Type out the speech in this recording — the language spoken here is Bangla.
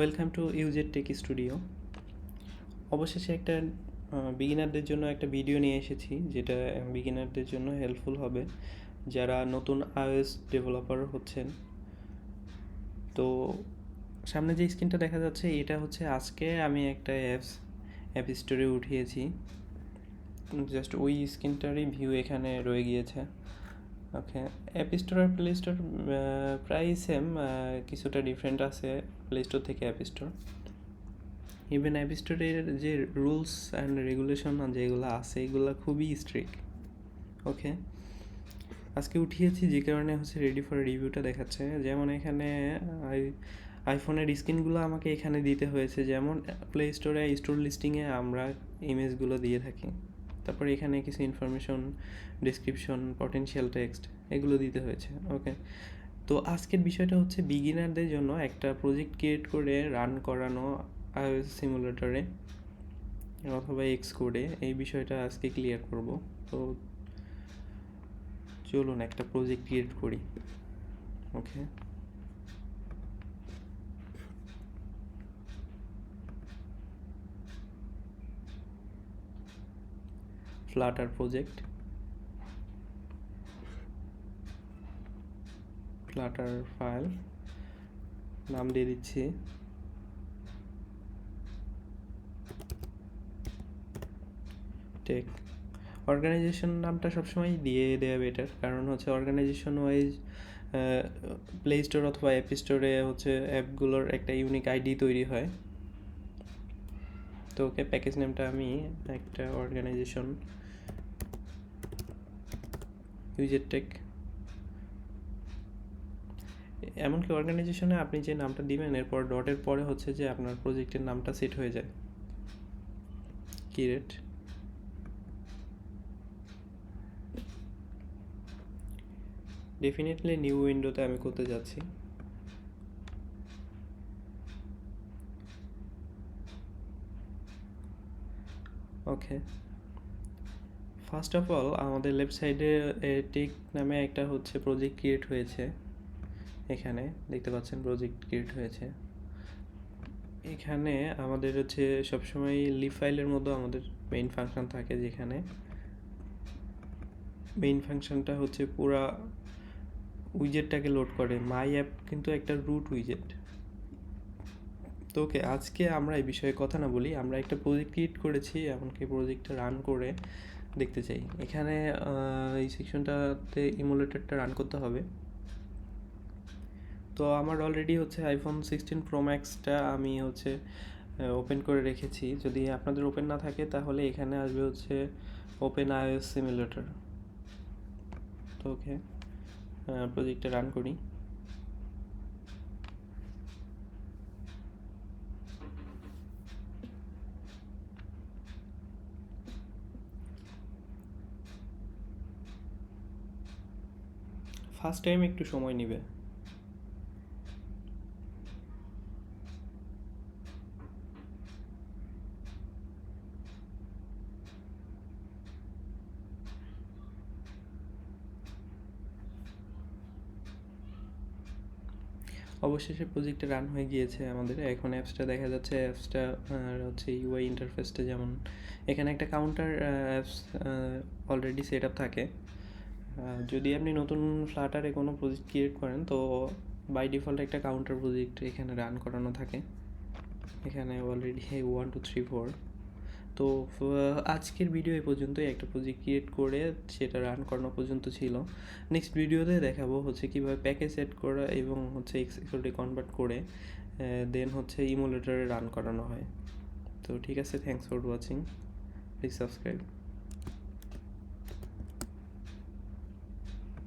Welcome to used take studio. অবশেষে একটা বিগিনারদের জন্য একটা ভিডিও নিয়ে এসেছি, যেটা বিগিনারদের জন্য হেল্পফুল হবে যারা নতুন iOS ডেভেলপার হচ্ছেন। তো সামনে যে স্ক্রিনটা দেখা যাচ্ছে, এটা হচ্ছে আজকে আমি একটা অ্যাপ স্টোরে উঠিয়েছি। জাস্ট ওই স্ক্রিনটারই ভিউ এখানে রয়ে গিয়েছে। ওকে, অ্যাপ স্টোর আর প্লে স্টোর প্রায় সেম, কিছুটা ডিফারেন্ট আছে প্লে স্টোর থেকে অ্যাপ স্টোর। ইভেন অ্যাপ স্টোরের যে রুলস অ্যান্ড রেগুলেশন যেগুলো আছে, এগুলো খুবই স্ট্রিক্ট। ওকে, আজকে উঠিয়েছি যে কারণে হচ্ছে রেডি ফর রিভিউটা দেখাচ্ছে। যেমন এখানে আইফোনের স্ক্রিনগুলো আমাকে এখানে দিতে হয়েছে, যেমন প্লে স্টোরে স্টোর লিস্টিংয়ে আমরা ইমেজগুলো দিয়ে থাকি। তারপর এখানে কিছু ইনফরমেশন, ডিসক্রিপশন, পটেনশিয়াল টেক্সট এগুলো দিতে হয়েছে। ওকে, তো আজকের বিষয়টা হচ্ছে বিগিনারদের জন্য একটা প্রজেক্ট ক্রিয়েট করে রান করানো iOS সিমুলেটরে অথবা এক্সকোডে, এই বিষয়টা আজকে ক্লিয়ার করব। তো চলুন একটা প্রজেক্ট ক্রিয়েট করি। ওকে, ফ্লাটার প্রজেক্ট, ফ্লাটার ফাইল, নাম দিয়ে দিচ্ছি টেক। অর্গানাইজেশন নামটা সবসময় দিয়ে দেওয়া বেটার, কারণ হচ্ছে অর্গানাইজেশন ওয়াইজ প্লে স্টোর অথবা অ্যাপ স্টোরে হচ্ছে অ্যাপগুলোর একটা ইউনিক আইডি তৈরি হয়। তো ওকে, প্যাকেজ নেমটা আমি একটা অর্গানাইজেশন ইউজেড টেক, এমনকি অর্গানাইজেশনে আপনি যে নামটা দিবেন এরপর ডটের পরে হচ্ছে যে আপনার প্রজেক্টের নামটা সেট হয়ে যায়। ক্রিয়েট, ডেফিনেটলি নিউ উইন্ডোতে আমি করতে যাচ্ছি। ওকে, ফার্স্ট অফ অল আমাদের লেফট সাইডে টেক নামে একটা হচ্ছে প্রজেক্ট ক্রিয়েট হয়েছে। এখানে দেখতে পাচ্ছেন প্রজেক্ট ক্রিয়েট হয়েছে। এখানে আমাদের হচ্ছে সবসময় লিভ ফাইলের মধ্যে আমাদের মেইন ফাংশন থাকে, যেখানে মেইন ফাংশনটা হচ্ছে পুরা উইজেটটাকে লোড করে। মাই অ্যাপ কিন্তু একটা রুট উইজেট। তো ওকে, আজকে আমরা এই বিষয়ে কথা না বলি, আমরা একটা প্রজেক্ট ক্রিয়েট করেছি, এমনকি প্রজেক্টটা রান করে দেখতে চাই। এখানে এই সেকশনটাতে ইমুলেটরটা রান করতে হবে। তো আমার অলরেডি হচ্ছে আইফোন 16 প্রো ম্যাক্সটা আমি হচ্ছে ওপেন করে রেখেছি। যদি আপনাদের ওপেন না থাকে তাহলে এখানে আসবে হচ্ছে ওপেন iOS সিমুলেটর। তো ওকে, প্রজেক্টটা রান করি। ফার্স্ট টাইম একটু সময় নেবে। অবশেষে প্রজেক্টটা রান হয়ে গিয়েছে আমাদের। এখন অ্যাপসটা দেখা যাচ্ছে। অ্যাপসটা হচ্ছে ইউআই ইন্টারফেসটা, যেমন এখানে একটা counter apps already set up থাকে। যদি আপনি নতুন ফ্লাটারে কোনো প্রজেক্ট ক্রিয়েট করেন তো বাই ডিফল্ট একটা কাউন্টার প্রজেক্ট এখানে রান করানো থাকে। এখানে অলরেডি 1 2 3 4। তো আজকের ভিডিও এই পর্যন্তই। একটা প্রজেক্ট ক্রিয়েট করে সেটা রান করানো পর্যন্ত ছিল। নেক্সট ভিডিওতে দেখাবো হচ্ছে কীভাবে প্যাকেজ সেট করা এবং হচ্ছে এক্সিকিউটিভ কনভার্ট করে দেন হচ্ছে ইমুলেটরে রান করানো হয়। তো ঠিক আছে, thanks for watching, please subscribe.